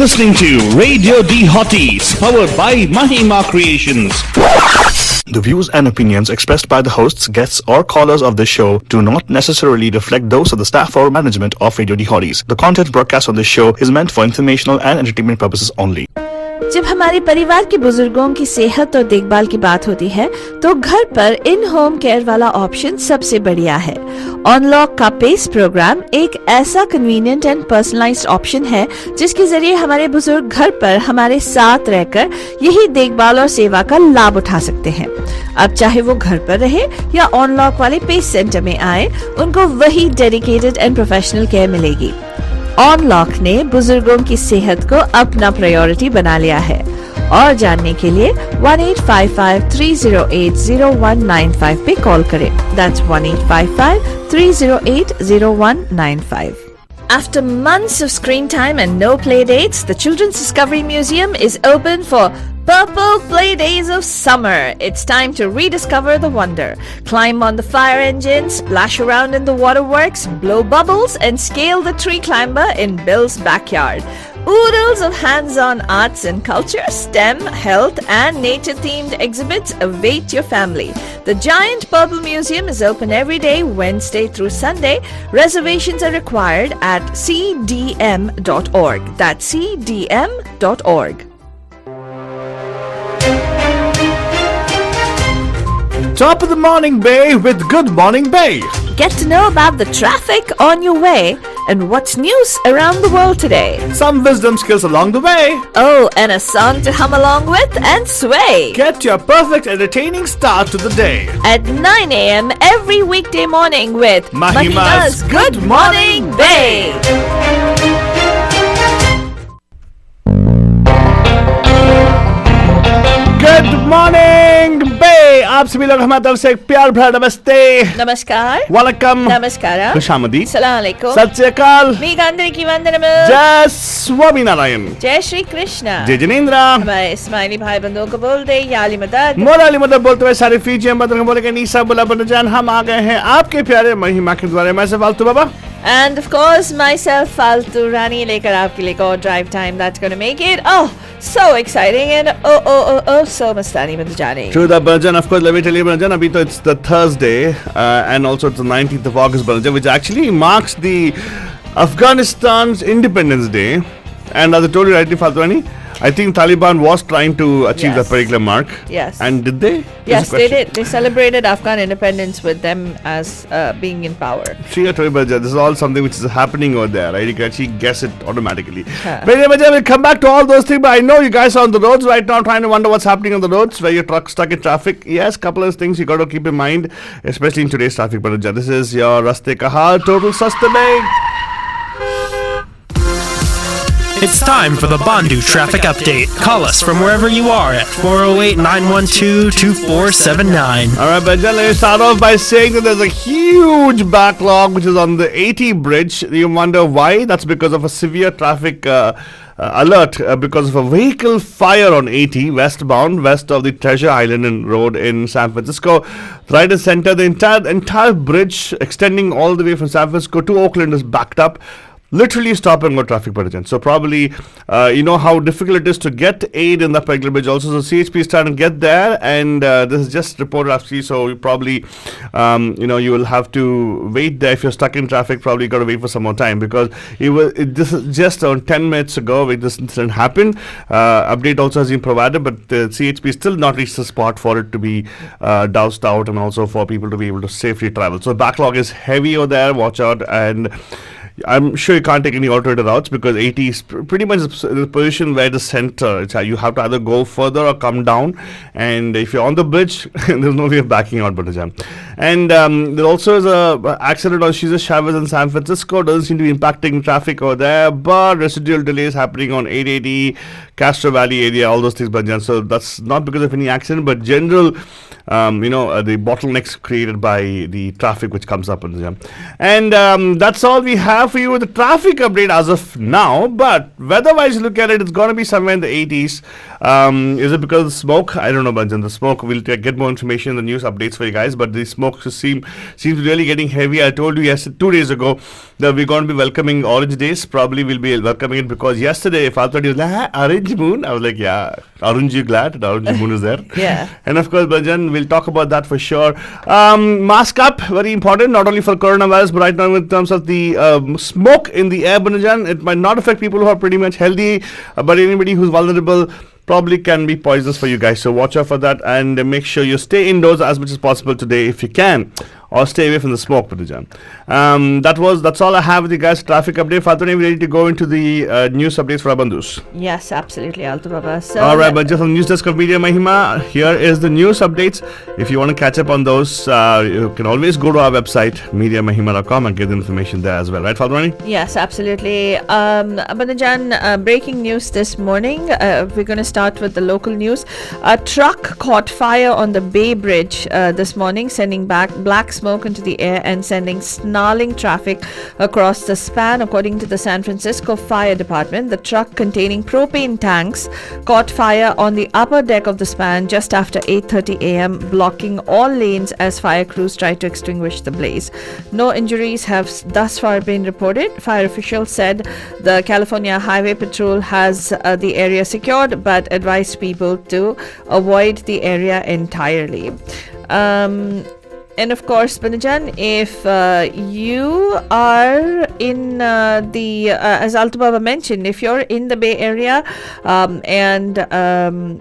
listening to Radio D Hotties, powered by Mahima Creations. The views and opinions expressed by the hosts, guests, or callers of this show do not necessarily reflect those of the staff or management of Radio D Hotties. The content broadcast on this show is meant for informational and entertainment purposes only. जब हमारे परिवार के बुजुर्गों की सेहत और देखभाल की बात होती है तो घर पर इन होम केयर वाला ऑप्शन सबसे बढ़िया है। अनलॉक का पेस प्रोग्राम एक ऐसा कन्वीनियंट एंड पर्सनलाइज्ड ऑप्शन है जिसके जरिए हमारे बुजुर्ग घर पर हमारे साथ रहकर यही देखभाल और सेवा का लाभ उठा सकते हैं। अब चाहे वो घर पर रहे या अनलॉक वाले पेस सेंटर में आए, उनको वही डेडिकेटेड एंड प्रोफेशनल केयर मिलेगी। अनलॉक ने बुजुर्गों की सेहत को अपना प्रायोरिटी बना लिया है। और जानने के लिए 1855-308-0195 पे कॉल करें। That's 1855-308-0195. After months of screen time and no play dates, the Children's Discovery Museum is open for Purple Play Days of Summer. It's time to rediscover the wonder. Climb on the fire engine, splash around in the waterworks, blow bubbles, and scale the tree climber in Bill's backyard. Oodles of hands-on arts and culture, STEM, health, and nature-themed exhibits await your family. The Giant Purple Museum is open every day, Wednesday through Sunday. Reservations are required at cdm.org. That's cdm.org. Top of the morning, Bay, with Good Morning Bay. Get to know about the traffic on your way and what's news around the world today. Some wisdom skills along the way. Oh, and a song to hum along with and sway. Get your perfect entertaining start to the day. At 9 a.m. every weekday morning with Mahima's Good Morning Bay. Good morning, Bay. आप सभी लोग हमारी तरफ से एक प्यार भरा नमस्ते, नमस्कार, वेलकम, नमस्कार, खुशामदी, सलाम अलैकुम, सत श्री अकाल, मीकांदरी वंदनम, जय स्वामीनारायण, जय श्री कृष्णा, जय जिनेंद्र। हमारे इस्माइली भाई बंधुओं को बोल दे याली मदद, मोराली मदद बोलते हुए सारे फीजी हम बदल बोले के नीसा बुला बनजान हम आ गए हैं आपके प्यारे महिमा के द्वारा। मैं से फालतू बाबा and of course myself फालतू रानी लेकर आपके लिए और drive time that's going to make it so exciting and so मस्तानी में जाने। True that, Banjan. Of course, let me tell you, Banjan, abhi to it's the Thursday and also it's the 19th of August, Banjan, which actually marks the Afghanistan's Independence Day. And as I told you rightly, Faltwani, I think Taliban was trying to achieve that particular mark. Yes. And did they? Yes, they did. They celebrated Afghan independence with them as being in power. See, I told you, Banjan, this is all something which is happening over there, right? You can actually guess it automatically. But anyway, Banjan, we'll come back to all those things. But I know you guys are on the roads right now trying to wonder what's happening on the roads, where your truck's stuck in traffic. Yes, couple of things you got to keep in mind, especially in today's traffic, Banjan. This is your Raste Ka Haal Total Sustainable. It's time for the Bandu Traffic Update. Call us from wherever you are at 408-912-2479. Alright, Banjan, let me start off by saying that there's a huge backlog which is on the 80 bridge. You wonder why? That's because of a severe traffic alert because of a vehicle fire on 80 westbound, west of the Treasure Island Road in San Francisco. Right in center, the entire bridge extending all the way from San Francisco to Oakland is backed up, literally stopping our traffic protection. So probably you know how difficult it is to get aid in that particular bridge also. So CHP is trying to get there, and this is just reported actually, so you probably you will have to wait there. If you're stuck in traffic, probably you got to wait for some more time, because this is just around 10 minutes ago when this incident happened. Update also has been provided, but the CHP still not reached the spot for it to be doused out, and also for people to be able to safely travel. So backlog is heavy over there, watch out. And I'm sure you can't take any alternative routes, because 80 is pretty much the position where the center, you have to either go further or come down, and if you're on the bridge, there's no way of backing out. And there also is a accident on Jesus Chavez in San Francisco. Doesn't seem to be impacting traffic over there, but residual delays happening on 880 Castro Valley area, all those things, Banjan. So that's not because of any accident, but general, the bottlenecks created by the traffic which comes up, Banjan. And that's all we have for you with the traffic update as of now. But weather-wise, look at it, it's going to be somewhere in the 80s. Is it because of the smoke? I don't know, Banjan. The smoke, we'll get more information in the news updates for you guys. But the smoke seems really getting heavy. I told you 2 days ago that we're going to be welcoming Orange Days. Probably we'll be welcoming it because yesterday, Father was like, Orange Moon. I was like, yeah, aren't you glad that Orange Moon is there? Yeah. And of course, Banjan, we'll talk about that for sure. Mask up, very important, not only for coronavirus, but right now in terms of the smoke in the air, Banjan, it might not affect people who are pretty much healthy, but anybody who's vulnerable probably can be poisonous for you guys. So watch out for that and make sure you stay indoors as much as possible today if you can, or stay away from the smoke, Patajan. That's all I have with you guys. Traffic update. Father, are we ready to go into the news updates for our bandhus? Yes, absolutely, Alto Baba. So all right, but just from the news desk of Media Mahima, here is the news updates. If you want to catch up on those, you can always go to our website, mediamahima.com, and get the information there as well. Right, Father? Yes, absolutely. Abanjan, breaking news this morning. We're going to start with the local news. A truck caught fire on the Bay Bridge this morning, sending back black smoke into the air and sending snarling traffic across the span. According to the San Francisco Fire Department, the truck containing propane tanks caught fire on the upper deck of the span just after 8:30 a.m., blocking all lanes as fire crews tried to extinguish the blaze. No injuries have thus far been reported. Fire officials said the California Highway Patrol has the area secured, but advised people to avoid the area entirely. And of course, Panajan, if you are in as Alto Baba mentioned, if you're in the Bay Area and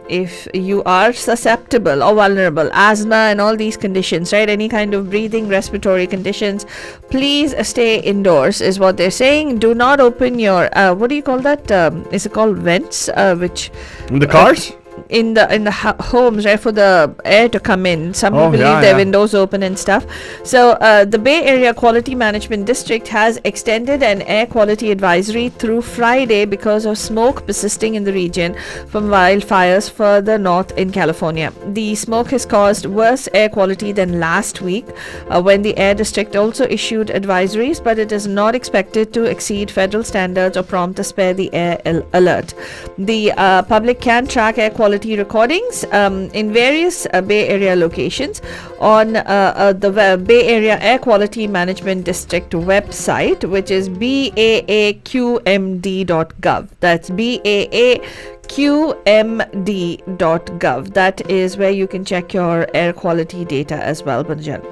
if you are susceptible or vulnerable, asthma and all these conditions, right, any kind of breathing, respiratory conditions, please stay indoors is what they're saying. Do not open your, what do you call that? Is it called vents? Which in the cars? In the homes, right, for the air to come in. Some people leave their windows open and stuff. So the Bay Area Quality Management District has extended an air quality advisory through Friday because of smoke persisting in the region from wildfires further north in California. The smoke has caused worse air quality than last week when the air district also issued advisories, but it is not expected to exceed federal standards or prompt a spare the air alert. The public can track air quality recordings in various Bay Area locations on the Bay Area Air Quality Management District website, which is baaqmd.gov. That's baaqmd.gov. That is where you can check your air quality data as well, Banjan.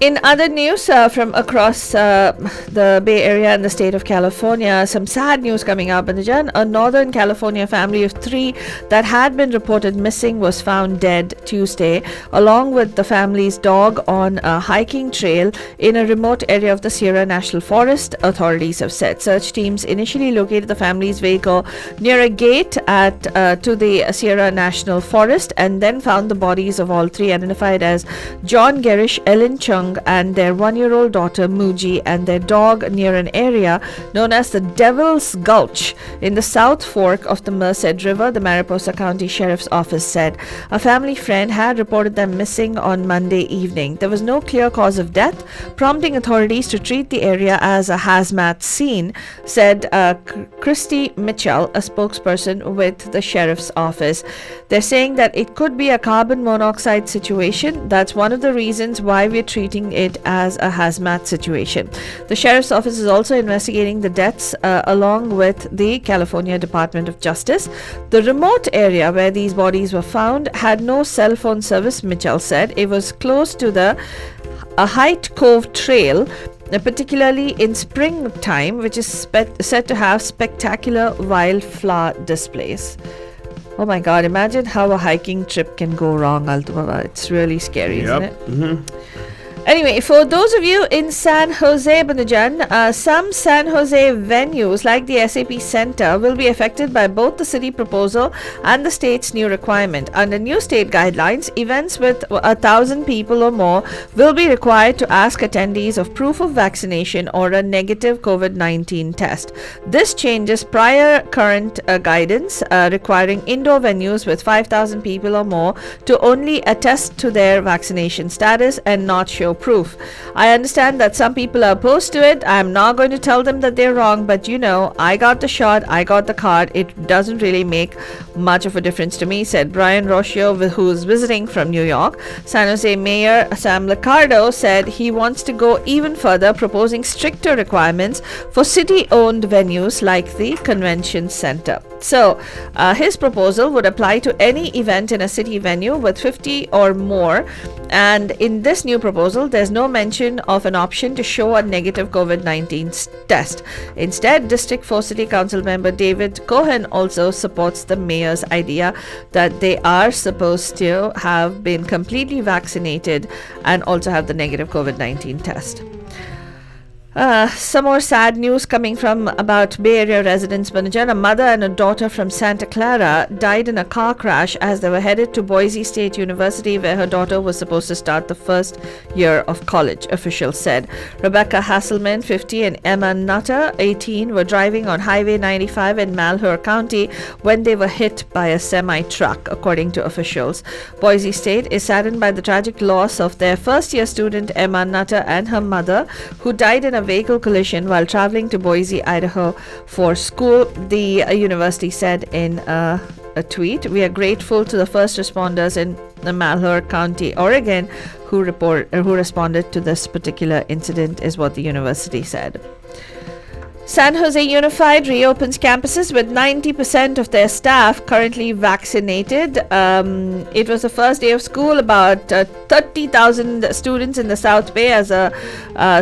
In other news from across the Bay Area and the state of California, some sad news coming up. A Northern California family of 3 that had been reported missing was found dead Tuesday, along with the family's dog on a hiking trail in a remote area of the Sierra National Forest, authorities have said. Search teams initially located the family's vehicle near a gate to the Sierra National Forest and then found the bodies of all 3, identified as John Gerish, Ellen Chung, and their 1-year-old daughter Muji, and their dog near an area known as the Devil's Gulch in the South Fork of the Merced River, the Mariposa County Sheriff's Office said. A family friend had reported them missing on Monday evening. There was no clear cause of death, prompting authorities to treat the area as a hazmat scene, said Christy Mitchell, a spokesperson with the Sheriff's Office. They're saying that it could be a carbon monoxide situation. That's one of the reasons why we're treating it as a hazmat situation. The Sheriff's Office is also investigating the deaths along with the California Department of Justice. The remote area where these bodies were found had no cell phone service, Mitchell said. It was close to the Height Cove Trail, particularly in springtime, which is said to have spectacular wildflower displays. Oh my God, imagine how a hiking trip can go wrong, Alto Baba. It's really scary, isn't it? Anyway, for those of you in San Jose, Banajan, some San Jose venues like the SAP Center will be affected by both the city proposal and the state's new requirement. Under new state guidelines, events with 1,000 people or more will be required to ask attendees of proof of vaccination or a negative COVID-19 test. This changes prior current guidance requiring indoor venues with 5,000 people or more to only attest to their vaccination status and not show proof. I understand that some people are opposed to it. I'm not going to tell them that they're wrong, but I got the shot, I got the card. It doesn't really make much of a difference to me, said Brian Rocio, who's visiting from New York. San Jose Mayor Sam Liccardo said he wants to go even further, proposing stricter requirements for city-owned venues like the convention center. So, his proposal would apply to any event in a city venue with 50 or more. And in this new proposal, there's no mention of an option to show a negative COVID-19 test. Instead, District 4 City Council member David Cohen also supports the mayor's idea that they are supposed to have been completely vaccinated and also have the negative COVID-19 test. Some more sad news coming from about Bay Area residents. Banajan, a mother and a daughter from Santa Clara died in a car crash as they were headed to Boise State University, where her daughter was supposed to start the first year of college, officials said. Rebecca Hasselman, 50, and Emma Nutter, 18, were driving on Highway 95 in Malheur County when they were hit by a semi-truck, according to officials. Boise State is saddened by the tragic loss of their first-year student Emma Nutter and her mother, who died in a vehicle collision while traveling to Boise, Idaho for school, the university said in a tweet. We are grateful to the first responders in the Malheur County, Oregon, who responded to this particular incident, is what the university said. San Jose Unified reopens campuses with 90% of their staff currently vaccinated. It was the first day of school. About 30,000 students in the South Bay as a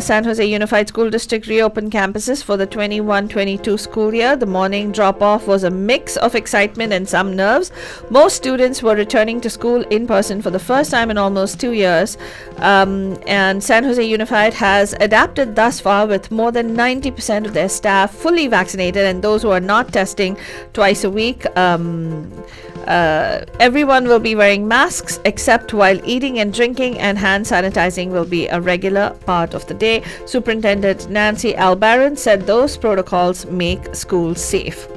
San Jose Unified School District reopened campuses for the 21-22 school year. The morning drop-off was a mix of excitement and some nerves. Most students were returning to school in person for the first time in almost 2 years. And San Jose Unified has adapted thus far with more than 90% of their staff fully vaccinated, and those who are not testing twice a week. Everyone will be wearing masks except while eating and drinking, and hand sanitizing will be a regular part of the day. Superintendent Nancy Albaran said those protocols make schools safe.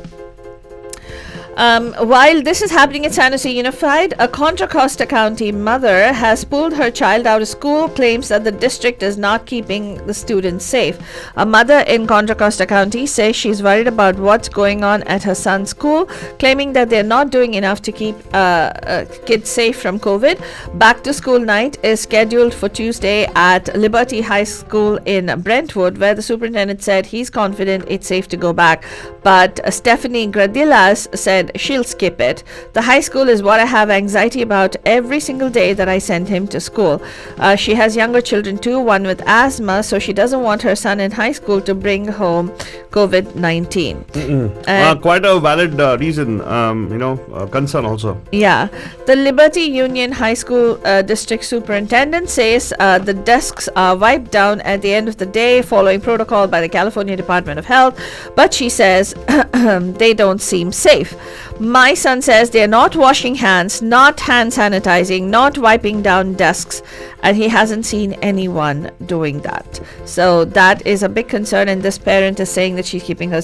While this is happening at San Jose Unified, a Contra Costa County mother has pulled her child out of school, claims that the district is not keeping the students safe. A mother in Contra Costa County says she's worried about what's going on at her son's school, claiming that they're not doing enough to keep kids safe from COVID. Back to school night is scheduled for Tuesday at Liberty High School in Brentwood, where the superintendent said he's confident it's safe to go back. But Stephanie Gradilas said she'll skip it. The high school is what I have anxiety about every single day that I send him to school. She has younger children too, one with asthma, so she doesn't want her son in high school to bring home COVID-19. Quite a valid reason, concern also. Yeah. The Liberty Union High School District Superintendent says the desks are wiped down at the end of the day following protocol by the California Department of Health, but she says they don't seem safe. My son says they're not washing hands, not hand sanitizing, not wiping down desks, and he hasn't seen anyone doing that. So that is a big concern, and this parent is saying that she's keeping her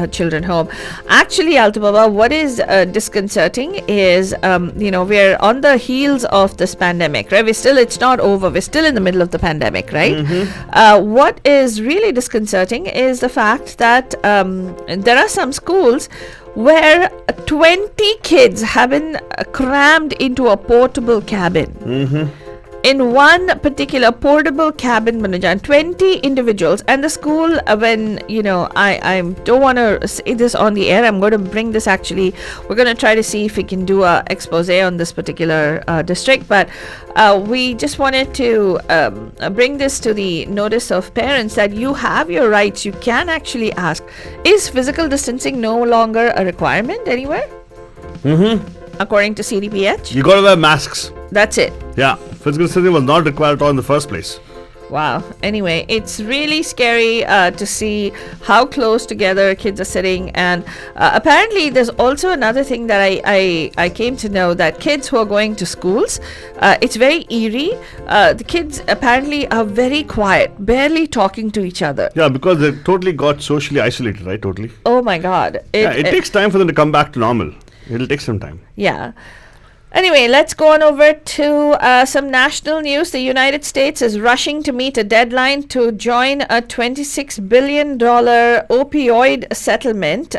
children home. Actually, Altibaba, what is disconcerting is, we're on the heels of this pandemic, right? It's not over. We're still in the middle of the pandemic, right? Mm-hmm. What is really disconcerting is the fact that there are some schools where 20 kids have been crammed into a portable cabin. Mm-hmm. In one particular portable cabin, Manajan, 20 individuals, and the school, when, I don't want to say this on the air, I'm going to bring this actually, we're going to try to see if we can do a expose on this particular district, but we just wanted to bring this to the notice of parents that you have your rights. You can actually ask, is physical distancing no longer a requirement anywhere? Mm-hmm. According to CDPH? You got to wear masks. That's it. Yeah. Physical distancing was not required at all in the first place. Wow. Anyway, it's really scary to see how close together kids are sitting. And apparently, there's also another thing that I came to know, that kids who are going to schools, it's very eerie. The kids apparently are very quiet, barely talking to each other. Yeah, because they totally got socially isolated, right? Totally. Oh my God. It takes time for them to come back to normal. It'll take some time. Yeah. Anyway, let's go on over to some national news. The United States is rushing to meet a deadline to join a $26 billion opioid settlement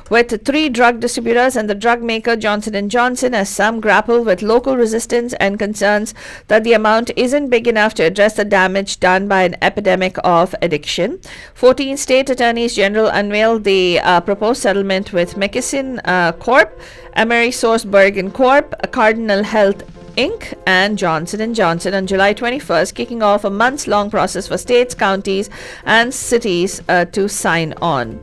with 3 drug distributors and the drug maker Johnson & Johnson, as some grapple with local resistance and concerns that the amount isn't big enough to address the damage done by an epidemic of addiction. 14 state attorneys general unveiled the proposed settlement with McKesson Corp., AmerisourceBergen Corp., Cardinal Health Inc., and Johnson & Johnson on July 21st, kicking off a months-long process for states, counties, and cities to sign on.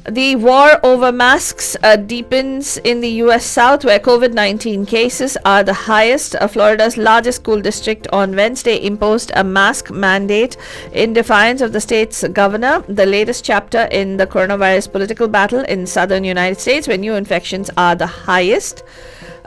The war over masks deepens in the U.S. South, where COVID-19 cases are the highest. Florida's largest school district on Wednesday imposed a mask mandate in defiance of the state's governor, the latest chapter in the coronavirus political battle in southern United States, where new infections are the highest.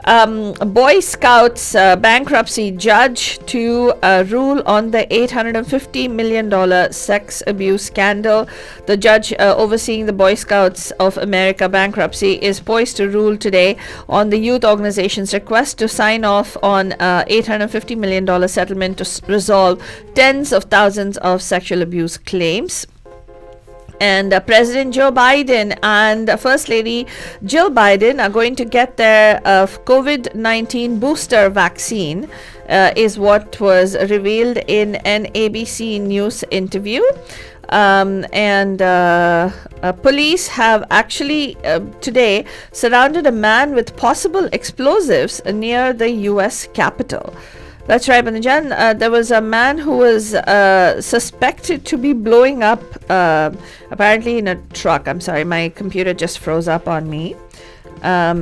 Boy Scouts bankruptcy judge to rule on the $850 million sex abuse scandal. The judge overseeing the Boy Scouts of America bankruptcy is poised to rule today on the youth organization's request to sign off on $850 million settlement to resolve tens of thousands of sexual abuse claims. And President Joe Biden and First Lady Jill Biden are going to get their COVID-19 booster vaccine, is what was revealed in an ABC News interview. Police have actually today surrounded a man with possible explosives near the U.S. Capitol. That's right, Banajan. There was a man who was suspected to be blowing up, apparently in a truck. I'm sorry, my computer just froze up on me. I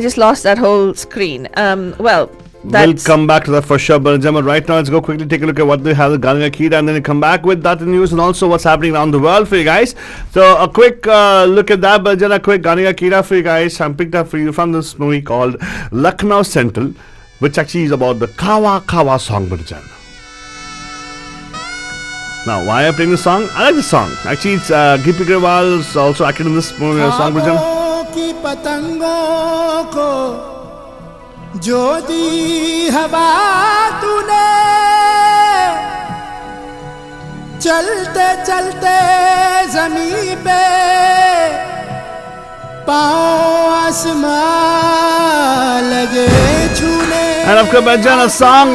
just lost that whole screen. We'll come back to that for sure, but right now let's go quickly take a look at what they have with Ganga Akira, and then we'll come back with that news and also what's happening around the world for you guys. So a quick look at that, but a quick Ganga Akira for you guys. I'm picked up for you from this movie called Lucknow Central, which actually is about the Kawa Kawa song, Bajan. Now, why am I playing this song? I like this song. Actually, it's Gippy Grewal's also acted in this movie song, Bajan. जो दी हवा तूने चलते चलते ज़मीं पे पाँव आसमां लगे छूने. And of course, Bajan, a song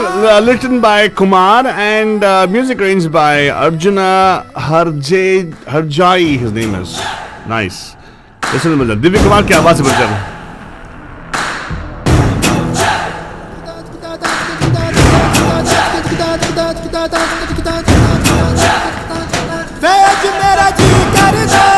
written by Kumar and music arranged by Arjuna Harjai, his name is. Nice. Listen to Bajan. Divya Kumar की आवाज़ है Bajan. वेज मेरा जी करदा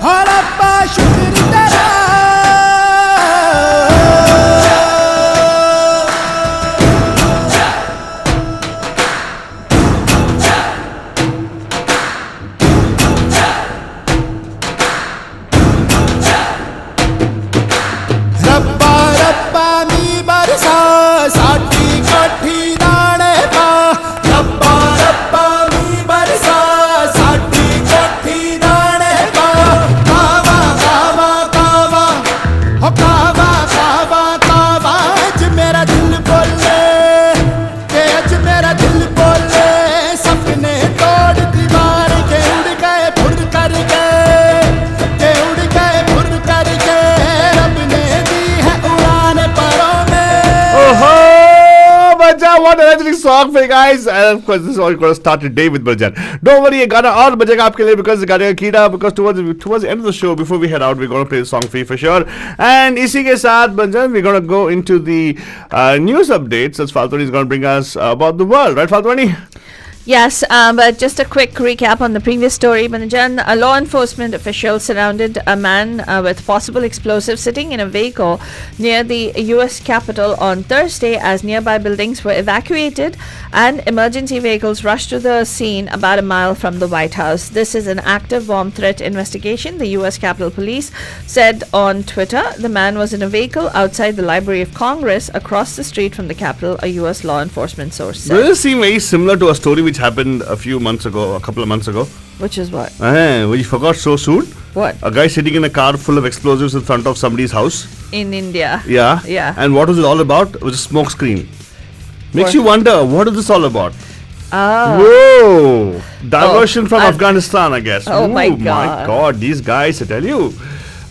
और अब्बा शुक्र तेरा what a legendary song for you guys, and of course this is all going to start today with Bajan. Don't worry, ये गाना और बजेगा आपके लिए because the गाने कीड़ा, because towards the end of the show, before we head out, we're going to play the song for you for sure. And इसी के साथ Bajan, we're going to go into the news updates. As Faltoni is going to bring us about the world, right, Faltoni? Yes, but just a quick recap on the previous story. Manajan, a law enforcement official surrounded a man with possible explosives sitting in a vehicle near the U.S. Capitol on Thursday as nearby buildings were evacuated and emergency vehicles rushed to the scene about a mile from the White House. This is an active bomb threat investigation, the U.S. Capitol Police said on Twitter. The man was in a vehicle outside the Library of Congress across the street from the Capitol, a U.S. law enforcement source said. Does it seem very similar to a story which happened a couple of months ago? Which is what? We forgot so soon. What? A guy sitting in a car full of explosives in front of somebody's house. In India. Yeah. Yeah. And what was it all about? It was a smoke screen. Makes What? you wonder, what is this all about? Ah. Whoa! Diversion from I- Afghanistan, I guess. Oh my My God. God, these guys, I tell you.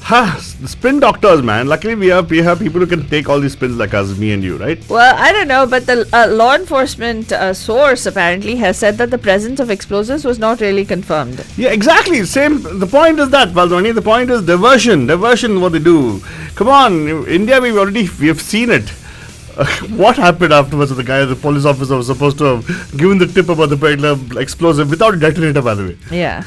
The spin doctors, man. Luckily, we have people who can take all these spins like us, me and you, right? Well, I don't know, but the law enforcement source apparently has said that the presence of explosives was not really confirmed. Yeah, exactly. Same. The point is that, Valdwani. The point is diversion. Diversion, what they do. Come on, India. We have seen it. What happened afterwards? The police officer, was supposed to have given the tip about the particular explosive without a detonator, by the way. Yeah.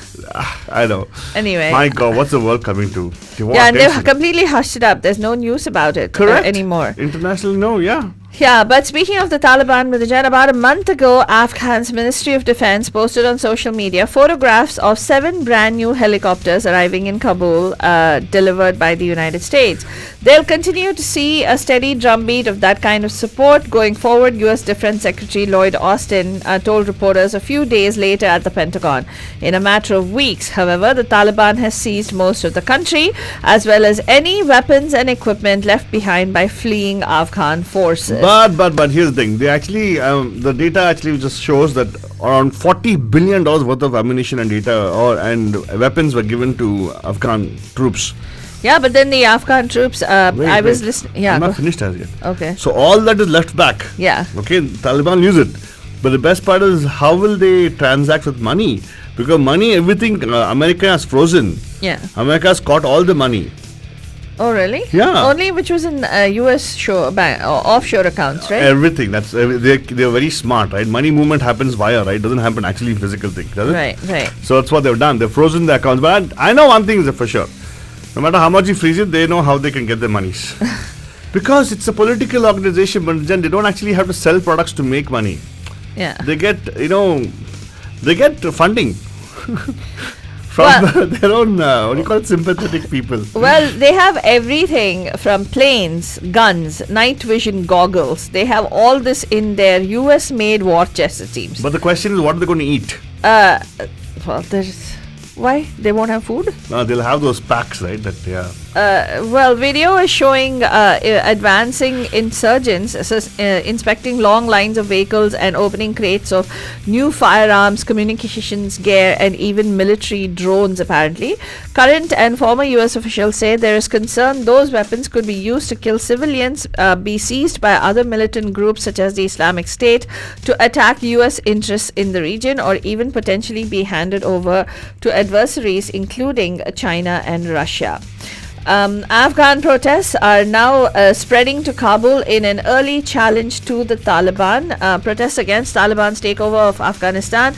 I know. Anyway. My God, what's the world coming to? Yeah, and they've completely hushed it up. There's no news about it anymore. International, no, yeah. Yeah, but speaking of the Taliban, Vijayan, about a month ago, Afghan's Ministry of Defense posted on social media photographs of 7 brand new helicopters arriving in Kabul, delivered by the United States. They'll continue to see a steady drumbeat of that kind of support going forward, U.S. Defense Secretary Lloyd Austin told reporters a few days later at the Pentagon. In a matter of weeks, however, the Taliban has seized most of the country, as well as any weapons and equipment left behind by fleeing Afghan forces. But here's the thing. They actually, the data actually just shows that around $40 billion worth of ammunition and and weapons were given to Afghan troops. Yeah, but then the Afghan troops, I was listening. Yeah, I'm go- not finished as yet. Okay. So all that is left back. Yeah. Okay, Taliban use it. But the best part is, how will they transact with money? Because money, everything, America has frozen. Yeah. America has caught all the money. Oh, really? Yeah. Only which was in U.S. offshore accounts, right? Everything. They're very smart, right? Money movement happens via, right? Doesn't happen actually in physical thing, does it? Right. So that's what they've done. They've frozen the accounts. But I know one thing is for sure. No matter how much you freeze it, they know how they can get their monies. Because it's a political organization, but then they don't actually have to sell products to make money. Yeah. They get, funding. From their own, sympathetic people. Well, they have everything from planes, guns, night vision goggles. They have all this in their U.S.-made war chest, it seems. But the question is, what are they going to eat? Well, there's... Why? They won't have food? They'll have those packs, right? Well, video is showing advancing insurgents inspecting long lines of vehicles and opening crates of new firearms, communications gear, and even military drones, apparently. Current and former U.S. officials say there is concern those weapons could be used to kill civilians, be seized by other militant groups such as the Islamic State to attack U.S. interests in the region, or even potentially be handed over to adversaries including China and Russia. Afghan protests are now spreading to Kabul in an early challenge to the Taliban. Protests against Taliban's takeover of Afghanistan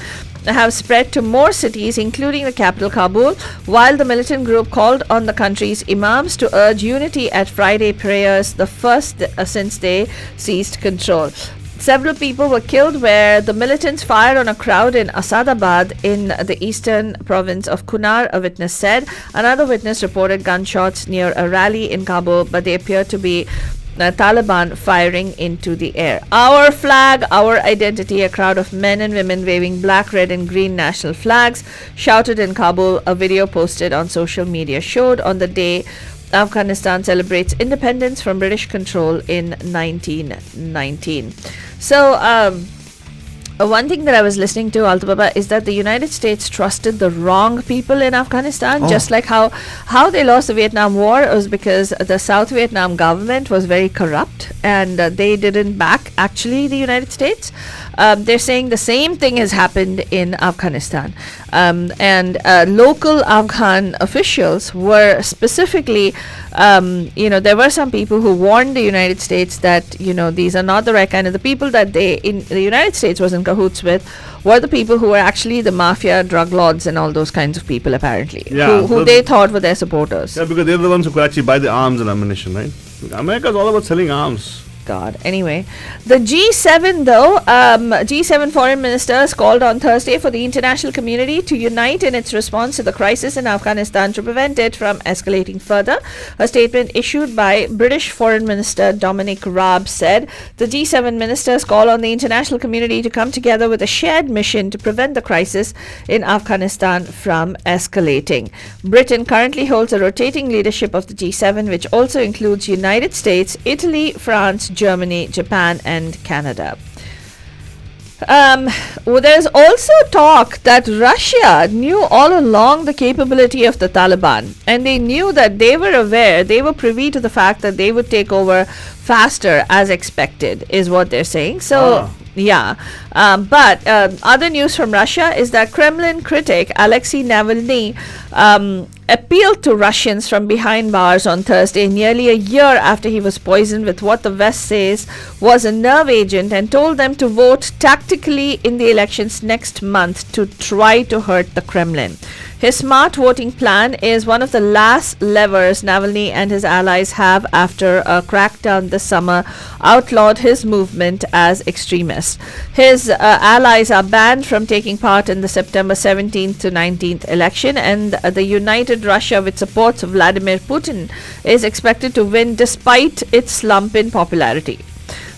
have spread to more cities, including the capital Kabul, while the militant group called on the country's imams to urge unity at Friday prayers, the first since they seized control. Several people were killed where the militants fired on a crowd in Asadabad in the eastern province of Kunar, a witness said. Another witness reported gunshots near a rally in Kabul, but they appear to be Taliban firing into the air. Our flag, our identity. A crowd of men and women waving black, red and green national flags shouted in Kabul. A video posted on social media showed on the day Afghanistan celebrates independence from British control in 1919. So, one thing that I was listening to, Altubaba, is that the United States trusted the wrong people in Afghanistan, just like how they lost the Vietnam War was because the South Vietnam government was very corrupt and they didn't back actually the United States. They're saying the same thing has happened in Afghanistan. and local Afghan officials were specifically, there were some people who warned the United States that, these are not the right kind of the people that the United States was in cahoots with were the people who were actually the mafia, drug lords, and all those kinds of people, apparently, who they thought were their supporters. Yeah, because they're the ones who could actually buy the arms and ammunition, right? America's all about selling arms. God. Anyway, the G7 though, G7 foreign ministers called on Thursday for the international community to unite in its response to the crisis in Afghanistan to prevent it from escalating further. A statement issued by British Foreign Minister Dominic Raab said the G7 ministers call on the international community to come together with a shared mission to prevent the crisis in Afghanistan from escalating. Britain currently holds a rotating leadership of the G7, which also includes United States, Italy, France, Germany, Japan, and Canada. There's also talk that Russia knew all along the capability of the Taliban, and they knew that they were privy to the fact that they would take over faster as expected, is what they're saying. So, but other news from Russia is that Kremlin critic Alexei Navalny appealed to Russians from behind bars on Thursday, nearly a year after he was poisoned with what the West says was a nerve agent, and told them to vote tactically in the elections next month to try to hurt the Kremlin. His smart voting plan is one of the last levers Navalny and his allies have after a crackdown this summer outlawed his movement as extremist. His allies are banned from taking part in the September 17th to 19th election, and the United Russia, which supports Vladimir Putin, is expected to win despite its slump in popularity.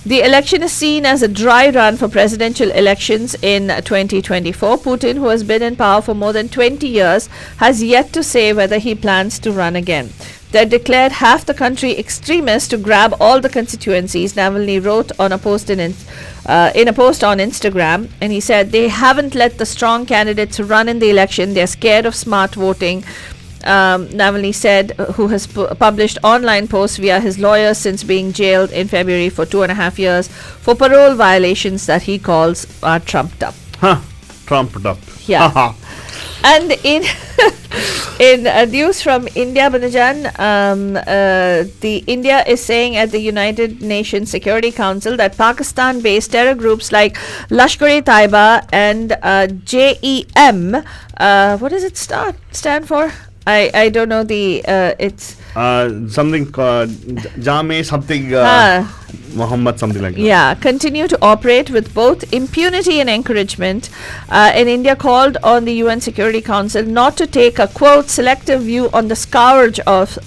The election is seen as a dry run for presidential elections in 2024. Putin, who has been in power for more than 20 years, has yet to say whether he plans to run again. They declared half the country extremist to grab all the constituencies, Navalny wrote on a post in a post on Instagram, and he said they haven't let the strong candidates run in the election. They're scared of smart voting. Navalny said, who has published online posts via his lawyers since being jailed in February for 2.5 years for parole violations that he calls are trumped up. Trumped up. Yeah. And in news from India, Banajan, the India is saying at the United Nations Security Council that Pakistan-based terror groups like Lashkar-e-Taiba and JEM, what does it stand for? I don't know the it's something Jame something Muhammad something like that. Yeah, continue to operate with both impunity and encouragement. And India called on the UN Security Council not to take a quote selective view on the scourge of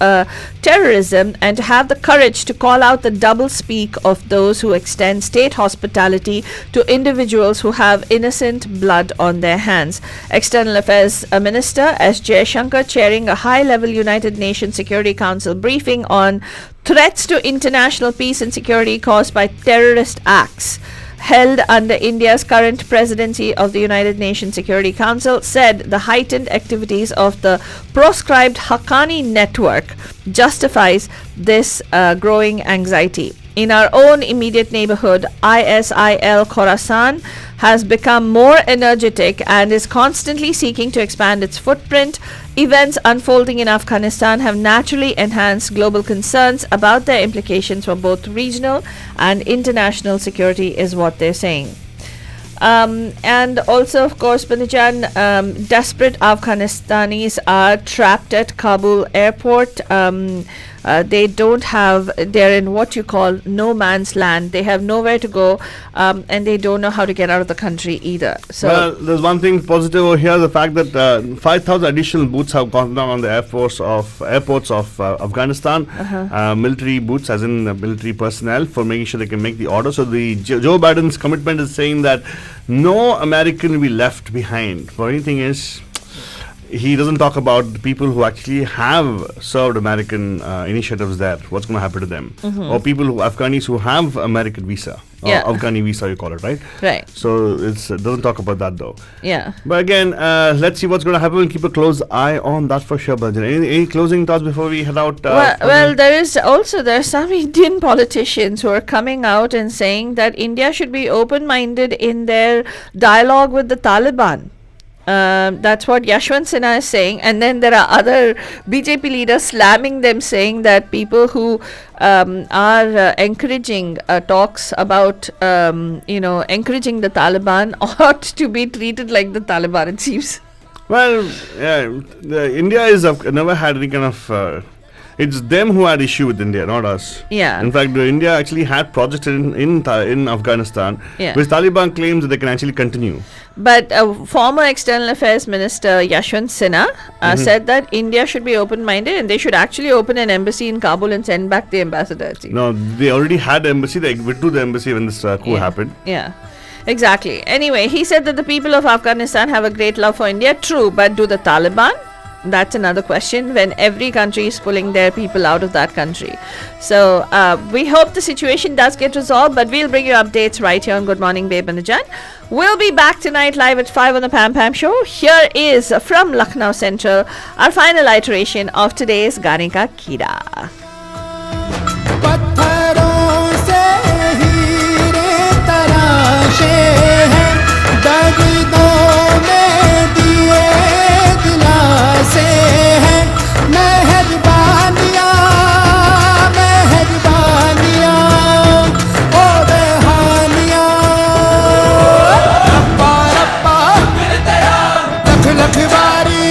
terrorism, and to have the courage to call out the double speak of those who extend state hospitality to individuals who have innocent blood on their hands. External Affairs Minister S. Jaishankar chairing a high-level United Nations Security Council briefing on threats to international peace and security caused by terrorist acts held under India's current presidency of the United Nations Security Council, said the heightened activities of the proscribed Haqqani network justifies this growing anxiety. In our own immediate neighborhood, ISIL Khorasan has become more energetic and is constantly seeking to expand its footprint. Events unfolding in Afghanistan have naturally enhanced global concerns about their implications for both regional and international security, is what they're saying. And also, of course, Banajan, desperate Afghanistanis are trapped at Kabul airport. They're in what you call no man's land. They have nowhere to go, and they don't know how to get out of the country either. So, well, there's one thing positive over here: the fact that 5,000 additional boots have gone down on the airports of Afghanistan. Military boots, as in military personnel, for making sure they can make the order. So the Joe Biden's commitment is saying that no American will be left behind. Funny thing is, he doesn't talk about the people who actually have served American initiatives there. What's going to happen to them? Or people Afghanis who have American visa. Afghani visa, you call it, right? Right. So it doesn't talk about that though. Yeah. But again, let's see what's going to happen. We'll keep a close eye on that for sure. But any closing thoughts before we head out? There are some Indian politicians who are coming out and saying that India should be open-minded in their dialogue with the Taliban. That's what Yashwant Sinha is saying. And then there are other BJP leaders slamming them, saying that people who are encouraging talks about, encouraging the Taliban ought to be treated like the Taliban, it seems. Well, India is never had any kind of. It's them who had issue with India, not us. Yeah. In fact, India actually had projects in Afghanistan, which Taliban claims that they can actually continue. But former External Affairs Minister Yashwant Sinha said that India should be open-minded and they should actually open an embassy in Kabul and send back the ambassador. No, they already had embassy. They withdrew the embassy when this coup happened. Yeah. Exactly. Anyway, he said that the people of Afghanistan have a great love for India. True, but do the Taliban? That's another question when every country is pulling their people out of that country. So we hope the situation does get resolved, but we'll bring you updates right here on Good Morning Babe and the Jan. We'll be back tonight live at 5 on the Pam Pam Show. Here is from Lucknow Central, our final iteration of today's Gaane Ka Keeda. पत्थरों से हीरे तराशे हैं, दर्दों में दिए दिलासे हैं, मेहरबानियाँ मेहरबानियाँ ओ बेहानियाँ, रब्बा रब्बा लख लख बारी,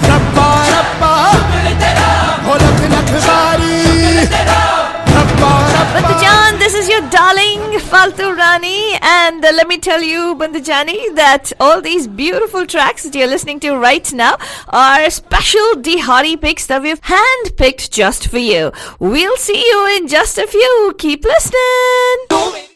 रब्बा रब्बा हो लख लख बारी. Bandajan, this is your darling Faltu Rani, and let me tell you, Bandajani, that all these beautiful tracks that you're listening to right now are special Dihari picks that we've hand-picked just for you. We'll see you in just a few. Keep listening.